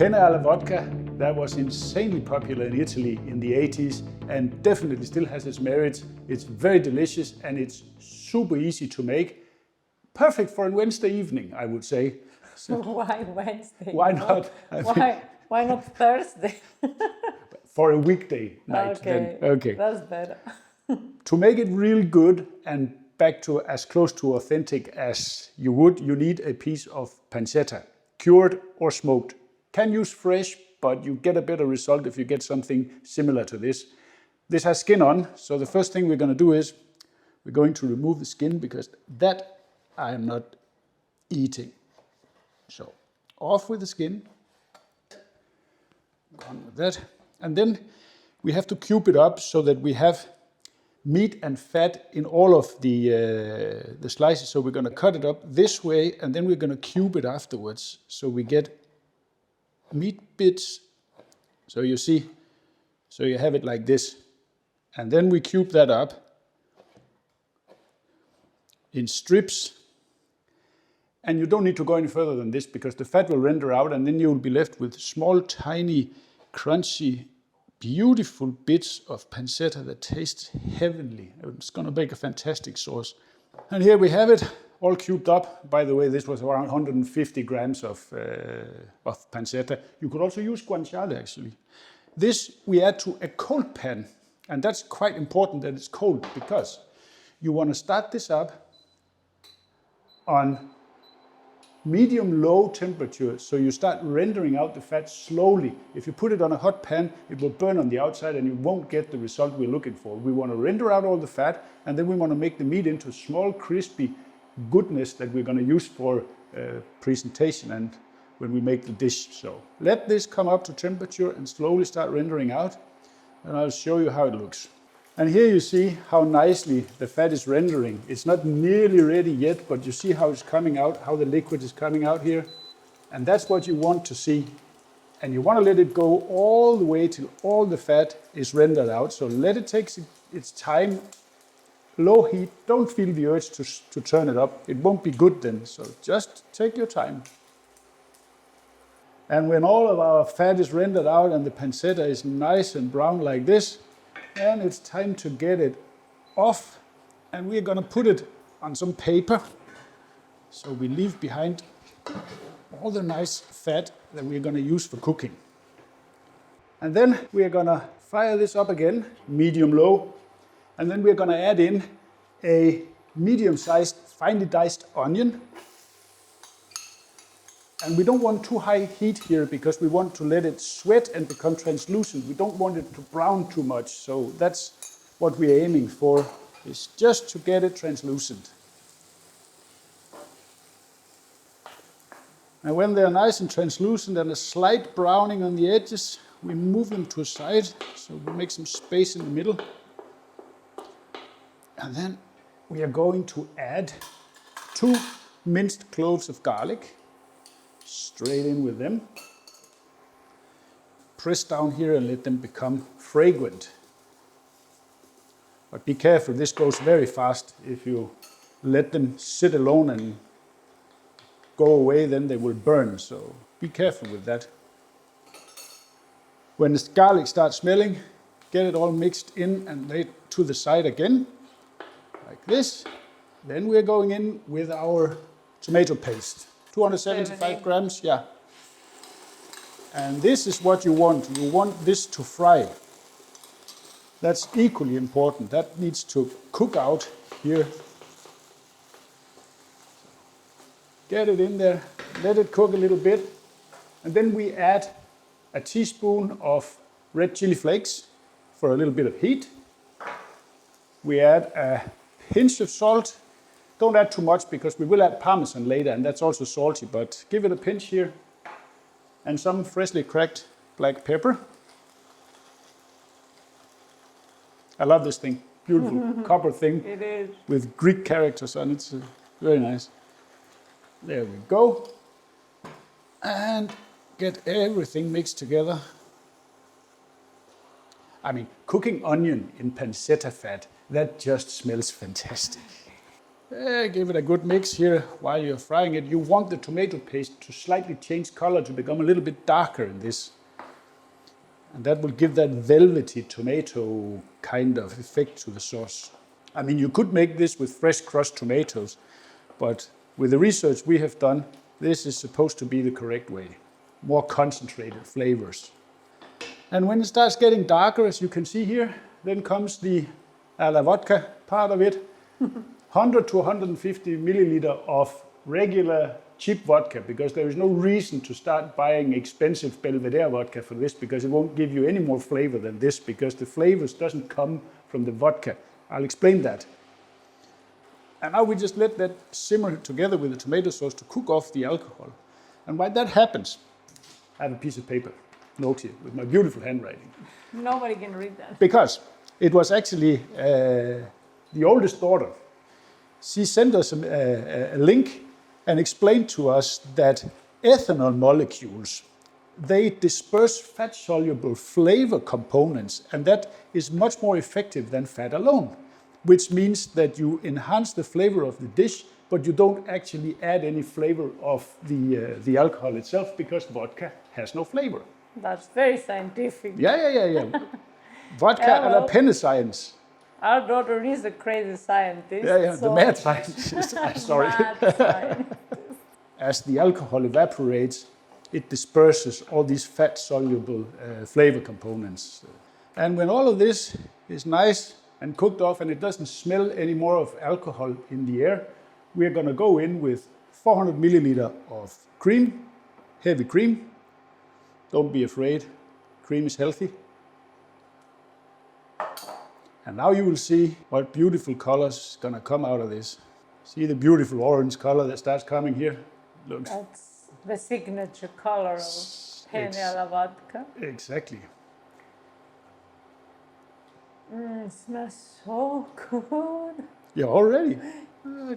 Penne alla Vodka, that was insanely popular in Italy in the 80s and definitely still has its merits. It's very delicious and it's super easy to make. Perfect for a Wednesday evening, I would say. So, why Wednesday? Why not? Why not Thursday? For a weekday night. Okay, then, okay. That's better. To make it real good and back to as close to authentic as you would, you need a piece of pancetta, cured or smoked. Can use fresh, but you get a better result if you get something similar to this. This has skin on, so the first thing we're going to do is we're going to remove the skin because that I am not eating. So off with the skin, on with that, and then we have to cube it up so that we have meat and fat in all of the slices. So we're going to cut it up this way, and then we're going to cube it afterwards, so we get meat bits. So you see, so you have it like this, and then we cube that up in strips. And you don't need to go any further than this because the fat will render out, and then you will be left with small, tiny, crunchy, beautiful bits of pancetta that taste heavenly. It's going to make a fantastic sauce. And here we have it, all cubed up. By the way, this was around 150 grams of pancetta. You could also use guanciale, actually. This we add to a cold pan, and that's quite important that it's cold because you want to start this up on medium-low temperature, so you start rendering out the fat slowly. If you put it on a hot pan, it will burn on the outside and you won't get the result we're looking for. We want to render out all the fat, and then we want to make the meat into small, crispy goodness that we're going to use for presentation and when we make the dish. So let this come up to temperature and slowly start rendering out, and I'll show you how it looks. And here you see how nicely the fat is rendering. It's not nearly ready yet, but you see how it's coming out, how the liquid is coming out here. And that's what you want to see. And you want to let it go all the way till all the fat is rendered out. So let it take its time, low heat. Don't feel the urge to turn it up. It won't be good then, so just take your time. And when all of our fat is rendered out and the pancetta is nice and brown like this, and it's time to get it off, and we're going to put it on some paper so we leave behind all the nice fat that we're going to use for cooking. And then we're going to fire this up again, medium-low, and then we're going to add in a medium-sized, finely diced onion. And we don't want too high heat here because we want to let it sweat and become translucent. We don't want it to brown too much. So that's what we're aiming for, is just to get it translucent. And when they're nice and translucent and a slight browning on the edges, we move them to a side. So we make some space in the middle. And then we are going to add 2 minced cloves of garlic. Straight in with them. Press down here and let them become fragrant. But be careful, this goes very fast. If you let them sit alone and go away, then they will burn. So be careful with that. When the garlic starts smelling, get it all mixed in and laid to the side again, like this. Then we're going in with our tomato paste. 275 grams, yeah. And this is what you want. You want this to fry. That's equally important. That needs to cook out here. Get it in there, let it cook a little bit. And then we add a teaspoon of red chili flakes for a little bit of heat. We add a pinch of salt. Don't add too much because we will add parmesan later, and that's also salty, but give it a pinch here. And some freshly cracked black pepper. I love this thing. Beautiful copper thing. It is. With Greek characters on it. It's very nice. There we go. And get everything mixed together. I mean, cooking onion in pancetta fat, that just smells fantastic. Give it a good mix here while you're frying it. You want the tomato paste to slightly change color, to become a little bit darker in this. And that will give that velvety tomato kind of effect to the sauce. I mean, you could make this with fresh crushed tomatoes, but with the research we have done, this is supposed to be the correct way. More concentrated flavors. And when it starts getting darker, as you can see here, then comes the à la vodka part of it. 100 to 150 milliliter of regular cheap vodka, because there is no reason to start buying expensive Belvedere vodka for this, because it won't give you any more flavor than this, because the flavors doesn't come from the vodka. I'll explain that. And now we just let that simmer together with the tomato sauce to cook off the alcohol. And while that happens, I have a piece of paper, note here, with my beautiful handwriting. Nobody can read that. Because it was actually the oldest daughter. She sent us a link and explained to us that ethanol molecules, they disperse fat-soluble flavor components, and that is much more effective than fat alone, which means that you enhance the flavor of the dish, but you don't actually add any flavor of the alcohol itself, because vodka has no flavor. That's very scientific. Yeah. Vodka à la Penne science. Our daughter is a crazy scientist. Yeah, the mad scientist. Sorry. Mad scientist. As the alcohol evaporates, it disperses all these fat-soluble flavor components. And when all of this is nice and cooked off and it doesn't smell any more of alcohol in the air, we're going to go in with 400 milliliter of cream, heavy cream. Don't be afraid, cream is healthy. And now you will see what beautiful colors is going to come out of this. See the beautiful orange color that starts coming here? Looks. That's the signature color of Penne alla Vodka. Exactly. It smells so good. Yeah, already.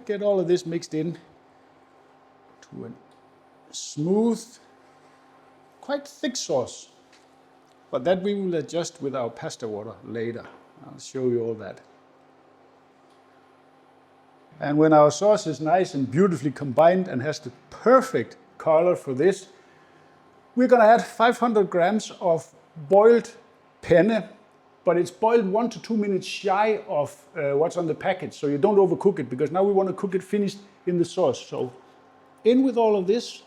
Get all of this mixed in to a smooth, quite thick sauce. But that we will adjust with our pasta water later. I'll show you all that. And when our sauce is nice and beautifully combined and has the perfect color for this, we're going to add 500 grams of boiled penne, but it's boiled 1 to 2 minutes shy of what's on the package, so you don't overcook it, because now we want to cook it finished in the sauce. So in with all of this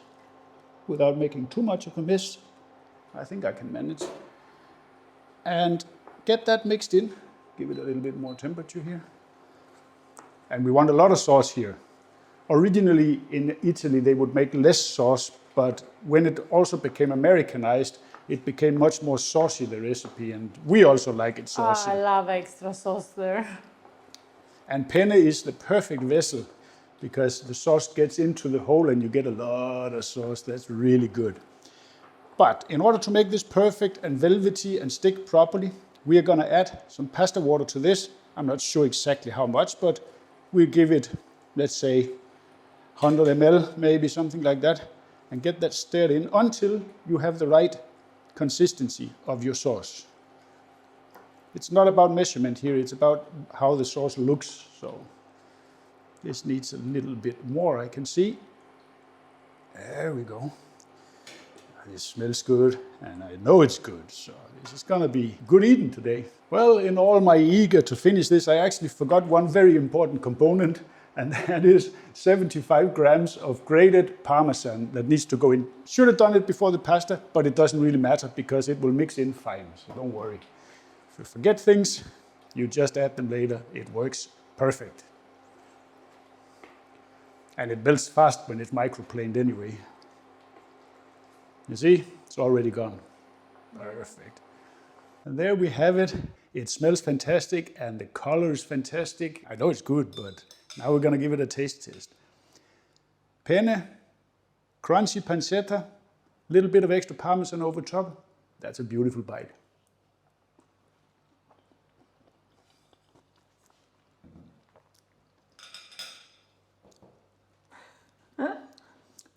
without making too much of a mess. I think I can manage. And get that mixed in. Give it a little bit more temperature here. And we want a lot of sauce here. Originally in Italy they would make less sauce, but when it also became Americanized, it became much more saucy, the recipe, and we also like it saucy. I love extra sauce there. And penne is the perfect vessel, because the sauce gets into the hole and you get a lot of sauce. That's really good. But in order to make this perfect and velvety and stick properly, we are going to add some pasta water to this. I'm not sure exactly how much, but we'll give it, let's say, 100 ml, maybe something like that, and get that stirred in until you have the right consistency of your sauce. It's not about measurement here, it's about how the sauce looks. So this needs a little bit more, I can see. There we go. This smells good, and I know it's good, so this is gonna be good eating today. Well, in all my eager to finish this, I actually forgot one very important component, and that is 75 grams of grated parmesan that needs to go in. Should have done it before the pasta, but it doesn't really matter because it will mix in fine, so don't worry. If you forget things, you just add them later. It works perfect. And it melts fast when it's microplaned anyway. You see, it's already gone. Perfect. And there we have it. It smells fantastic and the color is fantastic. I know it's good, but now we're gonna give it a taste test. Penne, crunchy pancetta, little bit of extra parmesan over top. That's a beautiful bite.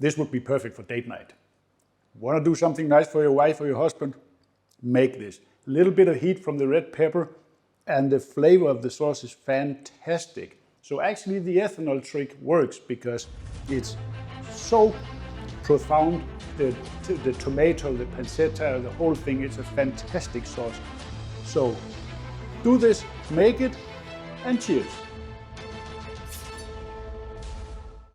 This would be perfect for date night. Want to do something nice for your wife or your husband? Make this. A little bit of heat from the red pepper and the flavor of the sauce is fantastic. So actually the ethanol trick works because it's so profound. The tomato, the pancetta, the whole thing, it's a fantastic sauce. So do this, make it, and cheers.